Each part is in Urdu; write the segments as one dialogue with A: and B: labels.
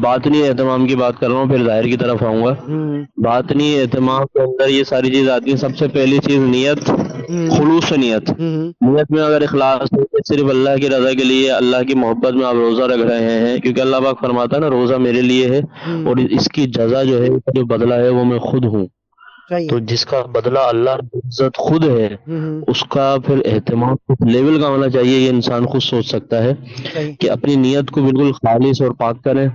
A: باطنی اہتمام کی بات کر رہا ہوں، پھر ظاہر کی طرف آؤں گا۔ باطنی اہتمام کے اندر یہ ساری چیز آتی ہے۔ سب سے پہلی چیز نیت، خلوص نیت۔ نیت میں اگر اخلاص ہے کہ صرف اللہ کی رضا کے لیے، اللہ کی محبت میں آپ روزہ رکھ رہے ہیں، کیونکہ اللہ پاک فرماتا ہے نا روزہ میرے لیے ہے اور اس کی جزا جو ہے، اس کا جو بدلہ ہے وہ میں خود ہوں۔ تو جس کا بدلہ اللہ رب العزت خود ہے، اس کا پھر اہتمام کس لیول کا ہونا چاہیے یہ انسان خود سوچ سکتا ہے کہ اپنی نیت کو بالکل خالص اور پاک کریں،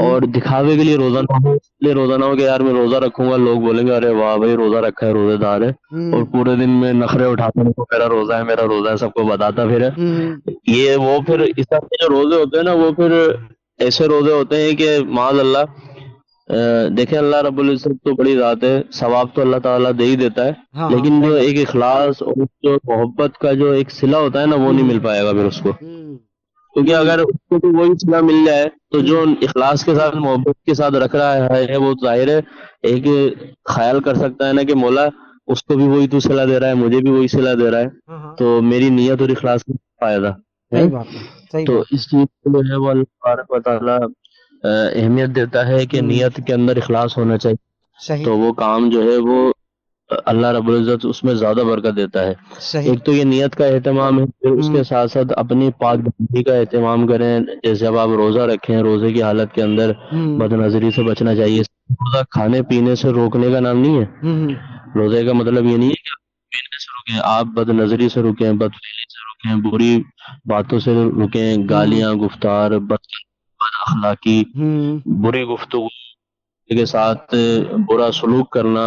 A: اور دکھاوے کے لیے روزہ نہ ہو، اس لیے روزہ نہ ہو کہ یار میں روزہ رکھوں گا، لوگ بولیں گے ارے واہ بھائی روزہ رکھا ہے، روزے دار ہے، اور پورے دن میں نخرے اٹھاتے ہیں تو میرا روزہ ہے میرا روزہ ہے، سب کو بتاتا پھر یہ وہ پھر اس طرح کے جو روزے ہوتے ہیں نا، وہ پھر ایسے روزے ہوتے ہیں کہ معاذ اللہ دیکھیں اللہ رب العزت تو بڑی ذات ہے، ثواب تو اللہ تعالیٰ دے ہی دیتا ہے، لیکن جو ایک اخلاص اور جو محبت کا جو ایک صلہ ہوتا ہے نا وہ نہیں مل پائے گا پھر اس کو، کیونکہ اگر اس کو بھی وہی صلہ مل جائے تو جو اخلاص کے ساتھ محبت کے ساتھ رکھ رہا ہے وہ ظاہر ہے ایک خیال کر سکتا ہے نا کہ مولا اس کو بھی وہی تو صلہ دے رہا ہے، مجھے بھی وہی صلہ دے رہا ہے، تو میری نیت اور اخلاص کا فائدہ ہے۔ تو اس چیز کو جو ہے وہ اللہ تبارک و تعالیٰ اہمیت دیتا ہے کہ نیت کے اندر اخلاص ہونا چاہیے، تو وہ کام جو ہے وہ اللہ رب العزت اس میں زیادہ برکت دیتا ہے۔ ایک تو یہ نیت کا اہتمام ہے، پھر اس کے ساتھ ساتھ اپنی پاک دامنی کا اہتمام کریں، جیسے اب آپ روزہ رکھیں، روزے کی حالت کے اندر بد نظری سے بچنا چاہیے۔ روزہ کھانے پینے سے روکنے کا نام نہیں ہے، روزے کا مطلب یہ نہیں ہے کہ آپ پینے سے رکیں، آپ بد نظری سے رکیں، بد فعلی سے رکیں، بری باتوں سے رکیں، گالیاں گفتار، بد اخلاقی، برے گفتگو کے ساتھ برا سلوک کرنا،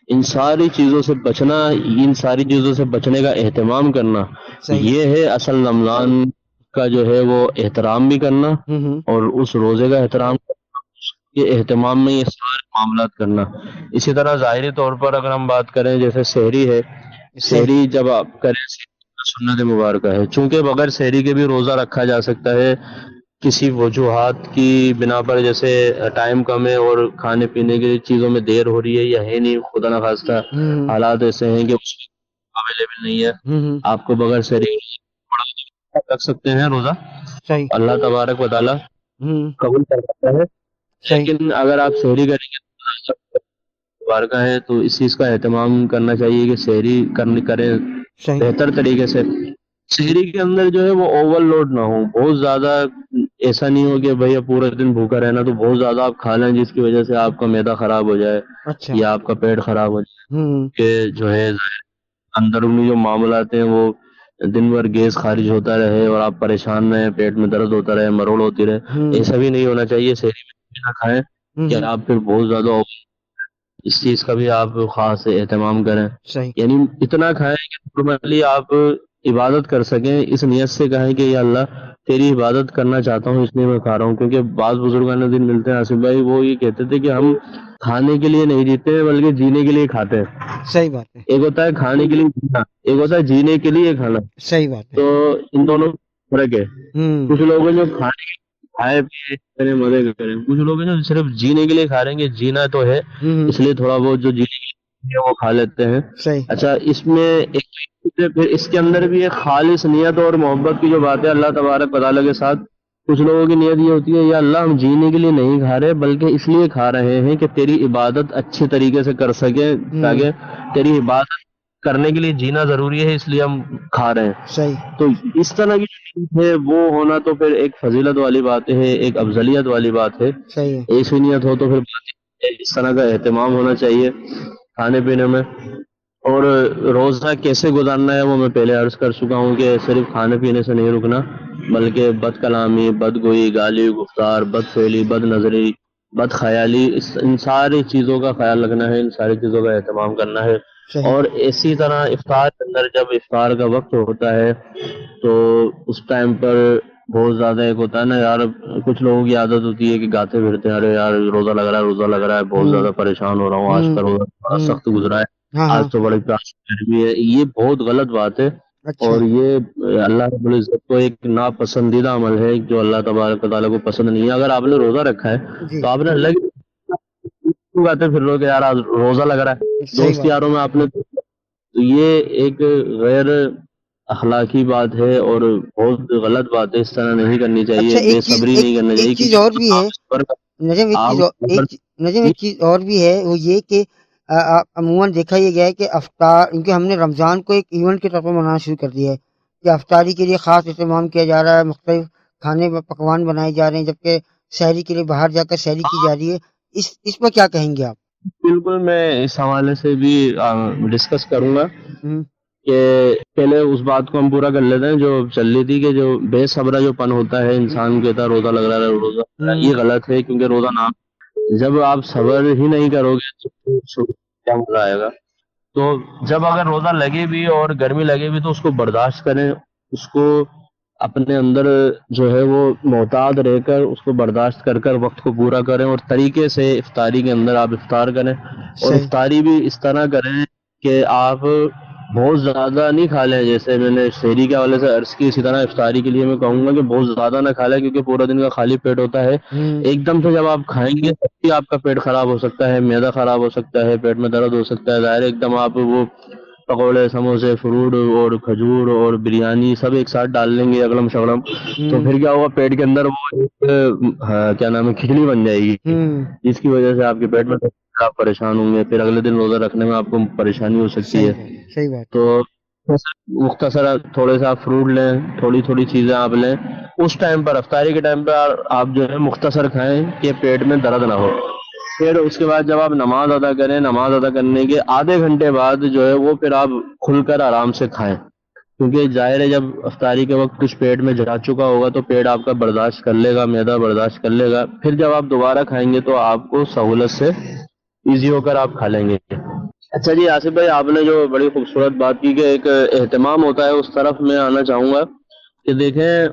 A: ان ساری چیزوں سے بچنا، ان ساری چیزوں سے بچنے کا اہتمام کرنا، یہ ہے اصل رمضان کا جو ہے وہ احترام بھی کرنا، اور اس روزے کا احترام کے اہتمام میں یہ سارے معاملات کرنا۔ اسی طرح ظاہری طور پر اگر ہم بات کریں جیسے سحری ہے، سحری جب آپ کریں سنت مبارکہ ہے، چونکہ بغیر سحری کے بھی روزہ رکھا جا سکتا ہے کسی وجوہات کی بنا پر، جیسے ٹائم کم ہے اور کھانے پینے کی چیزوں میں دیر ہو رہی ہے یا ہے نہیں، خدا نخواستہ حالات ایسے ہیں کہ اس اویلیبل نہیں ہے، آپ کو بغیر سحری رکھ سکتے ہیں روزہ، اللہ تبارک و تعالیٰ قبول کر سکتا ہے، لیکن اگر آپ سحری کریں گے مبارکہ ہے تو اس چیز کا اہتمام کرنا چاہیے کہ سحری کریں بہتر طریقے سے۔ سحری کے اندر جو ہے وہ اوور لوڈ نہ ہو، بہت زیادہ ایسا نہیں ہو کہ بھیا پورے دن بھوکا رہنا تو بہت زیادہ آپ کھا لیں جس کی وجہ سے آپ کا معدہ خراب ہو جائے یا آپ کا پیٹ خراب ہو جائے، کہ جو ہے اندرونی جو معاملات ہیں وہ دن بھر گیس خارج ہوتا رہے اور آپ پریشان رہیں، پیٹ میں درد ہوتا رہے، مروڑ ہوتی رہے، ایسا بھی نہیں ہونا چاہیے۔ سحری میں نہ کھائیں کہ آپ پھر بہت زیادہ، اس چیز کا بھی آپ خاص اہتمام کریں، یعنی اتنا کھائیں کہ نارملی آپ عبادت کر سکیں، اس نیت سے کہیں کہ یا اللہ تیری عبادت کرنا چاہتا ہوں اس لیے میں کھا رہا ہوں، کیونکہ بعض بزرگان دن ملتے ہیں آصف بھائی، وہ یہ کہتے تھے کہ ہم کھانے کے لیے نہیں جیتے بلکہ جینے کے لیے کھاتے ہیں۔
B: صحیح بات ہے،
A: ایک ہوتا ہے کھانے کے لیے جینا، ایک ہوتا ہے جینے کے لیے کھانا،
B: صحیح بات ہے،
A: تو ان دونوں فرق ہے۔ کچھ لوگ ہیں جو کھانے کے کھائے پیے کریں مزے کریں، کچھ لوگ ہیں جو صرف جینے کے لیے کھا رہے ہیں کہ جینا تو ہے اس لیے تھوڑا بہت جو جینے کے لیے وہ کھا لیتے ہیں۔ اچھا اس میں ایک پھر اس کے اندر بھی ایک خالص نیت اور محبت کی جو بات ہے اللہ تبارک و تعالیٰ کے ساتھ، کچھ لوگوں کی نیت یہ ہوتی ہے یا اللہ ہم جینے کے لیے نہیں کھا رہے بلکہ اس لیے کھا رہے ہیں کہ تیری عبادت اچھے طریقے سے کر سکیں، تاکہ تیری عبادت کرنے کے لیے جینا ضروری ہے اس لیے ہم کھا رہے ہیں۔ تو اس طرح کی جو نیت ہے وہ ہونا تو پھر ایک فضیلت والی بات ہے، ایک افضلیت والی بات ہے۔ ایسی نیت ہو تو پھر اس طرح کا اہتمام ہونا چاہیے کھانے پینے میں۔ اور روزہ کیسے گزارنا ہے وہ میں پہلے عرض کر چکا ہوں کہ صرف کھانے پینے سے نہیں رکنا بلکہ بد کلامی، بد گوئی، گالی گفتار، بد فعلی، بد نظری، بد خیالی، ان ساری چیزوں کا خیال رکھنا ہے، ان ساری چیزوں کا اہتمام کرنا ہے۔ اور اسی طرح افطار کے اندر جب افطار کا وقت ہوتا ہے تو اس ٹائم پر بہت زیادہ ایک ہوتا ہے نا یار، کچھ لوگوں کی عادت ہوتی ہے کہ گاتے پھرتے ہیں ارے یار روزہ لگ رہا ہے روزہ لگ رہا ہے، بہت زیادہ پریشان ہو رہا ہوں، آج کا روزہ بڑا سخت گزرا ہے، آج تو بڑی پیاس گرمی ہے۔ یہ بہت غلط بات ہے، اور یہ اللہ رب العزت کو ایک ناپسندیدہ عمل ہے جو اللہ تبارک و تعالیٰ کو پسند نہیں ہے۔ اگر آپ نے روزہ رکھا ہے تو آپ نے اللہ کی گاتے پھر رہے کہ یار آج روزہ لگ رہا ہے، دوست یاروں میں آپ نے، تو یہ ایک غیر اخلاقی بات ہے اور بہت غلط بات ہے، اس طرح نہیں کرنی چاہیے، بے صبری نہیں کرنا چاہیے،
B: ایک چیز اور بھی ہے، نجم ایک چیز اور بھی ہے، وہ یہ کہ عموماً دیکھا یہ گیا ہے کہ افطار، کیونکہ ہم نے رمضان کو ایک ایونٹ کے طور پر منانا شروع کر دیا ہے کہ افطاری کے لیے خاص اہتمام کیا جا رہا ہے، مختلف کھانے پکوان بنائے جا رہے ہیں، جبکہ سحری کے لیے باہر جا کر سحری کی جا رہی ہے. اس پر کیا کہیں گے آپ؟
A: بالکل، میں اس حوالے سے بھی ڈسکس کروں گا
B: ہوں
A: کہ پہلے اس بات کو ہم پورا کر لیتے ہیں جو چل رہی تھی، کہ جو بے صبرا جو پن ہوتا ہے انسان کہتا ہے روزہ لگ رہا ہے روزہ لگ رہا ہے، یہ غلط ہے. کیونکہ روزہ نہ، جب آپ صبر ہی نہیں کرو گے تو کیا مزہ آئے گا؟ تو جب اگر روزہ لگے بھی اور گرمی لگے بھی تو اس کو برداشت کریں، اس کو اپنے اندر جو ہے وہ محتاط رہ کر اس کو برداشت کر کر وقت کو پورا کریں، اور طریقے سے افطاری کے اندر آپ افطار کریں. اور
B: صحیح.
A: افطاری بھی اس طرح کریں کہ آپ بہت زیادہ نہیں کھا لیں، جیسے میں نے شہری کے حوالے سے عرض کی، اسی طرح افطاری کے لیے میں کہوں گا کہ بہت زیادہ نہ کھا لیں، کیونکہ پورا دن کا خالی پیٹ ہوتا ہے. ایک دم سے جب آپ کھائیں گے تب بھی آپ کا پیٹ خراب ہو سکتا ہے، معدہ خراب ہو سکتا ہے، پیٹ میں درد ہو سکتا ہے. ظاہر ایک دم آپ وہ پکوڑے، سموسے، فروٹ اور کھجور اور بریانی سب ایک ساتھ ڈال لیں گے اگلم شگلم، تو پھر کیا ہوگا؟ پیٹ کے اندر وہ ایک کیا نام ہے، کھچڑی بن جائے گی، جس کی وجہ سے آپ کے پیٹ میں آپ پریشان ہوں گے، پھر اگلے دن روزہ رکھنے میں آپ کو پریشانی ہو سکتی ہے.
B: صحیح بات.
A: تو مختصر تھوڑے سے آپ فروٹ لیں، تھوڑی تھوڑی چیزیں آپ لیں اس ٹائم پر، افطاری کے ٹائم پہ آپ جو ہے مختصر کھائیں کہ پیٹ میں درد نہ ہو. پھر اس کے بعد جب آپ نماز ادا کریں، نماز ادا کرنے کے آدھے گھنٹے بعد جو ہے وہ پھر آپ کھل کر آرام سے کھائیں، کیونکہ ظاہر ہے جب افطاری کے وقت کچھ پیٹ میں جا چکا ہوگا تو پیٹ آپ کا برداشت کر لے گا، معدہ برداشت کر لے گا. پھر جب آپ دوبارہ کھائیں گے تو آپ کو سہولت سے ایزی ہو کر آپ کھا لیں گے. اچھا جی آصف بھائی، آپ نے جو بڑی خوبصورت بات کی کہ ایک اہتمام ہوتا ہے، اس طرف میں آنا چاہوں گا کہ دیکھیں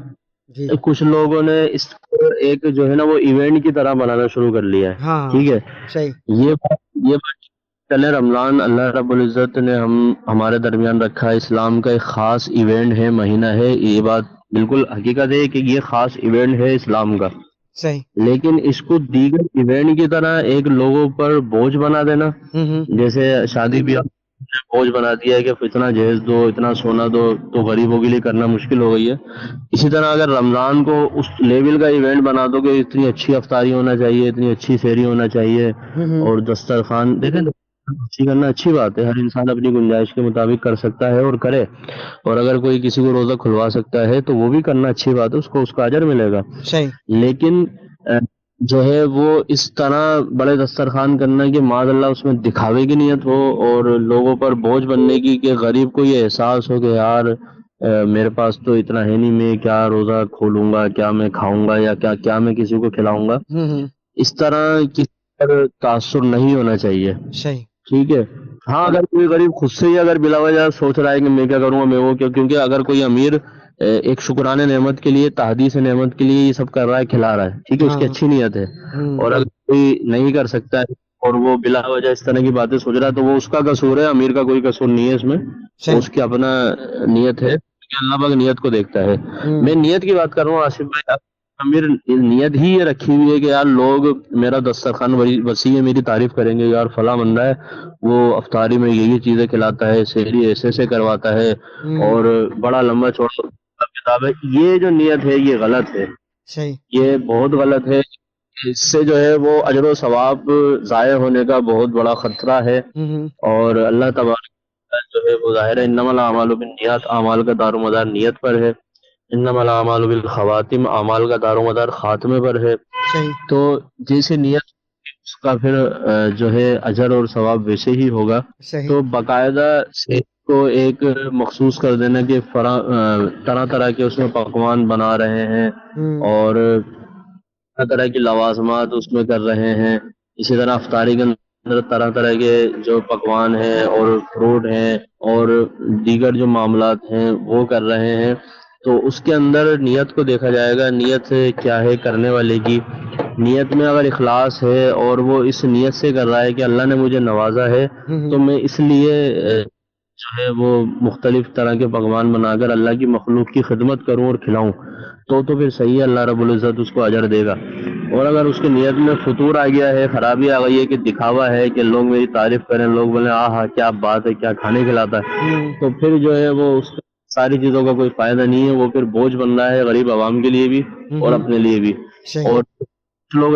A: کچھ لوگوں نے اس کو ایک جو ہے نا وہ ایونٹ کی طرح بنانا شروع کر لیا ہے. ٹھیک ہے، یہ بات چلے، رمضان اللہ رب العزت نے ہمارے درمیان رکھا ہے، اسلام کا ایک خاص ایونٹ ہے، مہینہ ہے، یہ بات بالکل حقیقت ہے کہ یہ خاص ایونٹ ہے اسلام کا.
B: صحیح.
A: لیکن اس کو دیگر ایونٹ کی طرح ایک لوگوں پر بوجھ بنا دینا، جیسے شادی بیاہ بوجھ بنا دیا ہے کہ اتنا جہیز دو، اتنا سونا دو، تو غریبوں کے لیے کرنا مشکل ہو گئی ہے. اسی طرح اگر رمضان کو اس لیول کا ایونٹ بنا دو کہ اتنی اچھی افطاری ہونا چاہیے، اتنی اچھی سحری ہونا چاہیے، اور دسترخوان دیکھیں اچھی کرنا اچھی بات ہے، ہر انسان اپنی گنجائش کے مطابق کر سکتا ہے اور کرے، اور اگر کوئی کسی کو روزہ کھلوا سکتا ہے تو وہ بھی کرنا اچھی بات ہے، اس کا اجر ملے گا. لیکن جو ہے وہ اس طرح بڑے دسترخوان کرنا کہ معاذ اللہ اس میں دکھاوے کی نیت ہو اور لوگوں پر بوجھ بننے کی، کہ غریب کو یہ احساس ہو کہ یار میرے پاس تو اتنا ہے نہیں، میں کیا روزہ کھولوں گا، کیا میں کھاؤں گا، یا کیا میں کسی کو کھلاؤں گا. اس طرح کسی پر تاثر نہیں ہونا چاہیے. ٹھیک ہے. ہاں اگر کوئی غریب خود سے ہی اگر بلا وجہ سوچ رہا ہے کہ میں کیا کروں گا، میں وہ کیا، کیونکہ اگر کوئی امیر ایک شکران نعمت کے لیے، تحدیث نعمت کے لیے یہ سب کر رہا ہے، کھلا رہا ہے، ٹھیک ہے، اس کی اچھی نیت ہے. اور اگر کوئی نہیں کر سکتا ہے اور وہ بلا وجہ اس طرح کی باتیں سوچ رہا ہے تو وہ اس کا قصور ہے، امیر کا کوئی قصور نہیں ہے اس میں، اس کی اپنا نیت ہے، کہ اللہ پاک نیت کو دیکھتا ہے. میں نیت کی بات کر رہا ہوں آصف بھائی. امیر نیت ہی یہ رکھی ہوئی ہے کہ یار لوگ میرا دسترخوان وسیع ہے، میری تعریف کریں گے، یار فلاں بندہ ہے وہ افطاری میں یہی چیزیں کھلاتا ہے، سحری ایسے کرواتا ہے، اور بڑا لمبا چوڑا کتاب ہے. یہ جو نیت ہے یہ غلط ہے، یہ بہت غلط ہے. اس سے جو ہے وہ اجر و ثواب ضائع ہونے کا بہت بڑا خطرہ ہے. اور اللہ تبارک جو ہے وہ ظاہر ہے انما الاعمال بالنیات، اعمال کا دار و مدار نیت پر ہے. انما الاعمال بالخواتم، اعمال کا دار و مدار خاتمے پر ہے. تو جیسے نیت اس کا پھر جو ہے اجر اور ثواب ویسے ہی ہوگا. تو باقاعدہ سے کو ایک مخصوص کر دینا کہ طرح طرح کے اس میں پکوان بنا رہے ہیں اور طرح طرح کی لوازمات اس میں کر رہے ہیں. اسی طرح افطاری کے اندر طرح طرح کے جو پکوان ہیں اور فروٹ ہیں اور دیگر جو معاملات ہیں وہ کر رہے ہیں. تو اس کے اندر نیت کو دیکھا جائے گا، نیت کیا ہے کرنے والے کی. نیت میں اگر اخلاص ہے اور وہ اس نیت سے کر رہا ہے کہ اللہ نے مجھے نوازا ہے تو میں اس لیے جو ہے وہ مختلف طرح کے پکوان بنا کر اللہ کی مخلوق کی خدمت کروں اور کھلاؤں، تو پھر صحیح ہے، اللہ رب العزت اس کو اجر دے گا. اور اگر اس کی نیت میں فطور آ گیا ہے، خرابی آ گئی ہے کہ دکھاوا ہے کہ لوگ میری تعریف کریں، لوگ بولیں ہاں کیا بات ہے، کیا کھانے کھلاتا ہے، تو پھر جو ہے وہ اس ساری چیزوں کا کوئی فائدہ نہیں ہے. وہ پھر بوجھ بن رہا ہے غریب عوام کے لیے بھی اور اپنے لیے بھی. اور لوگ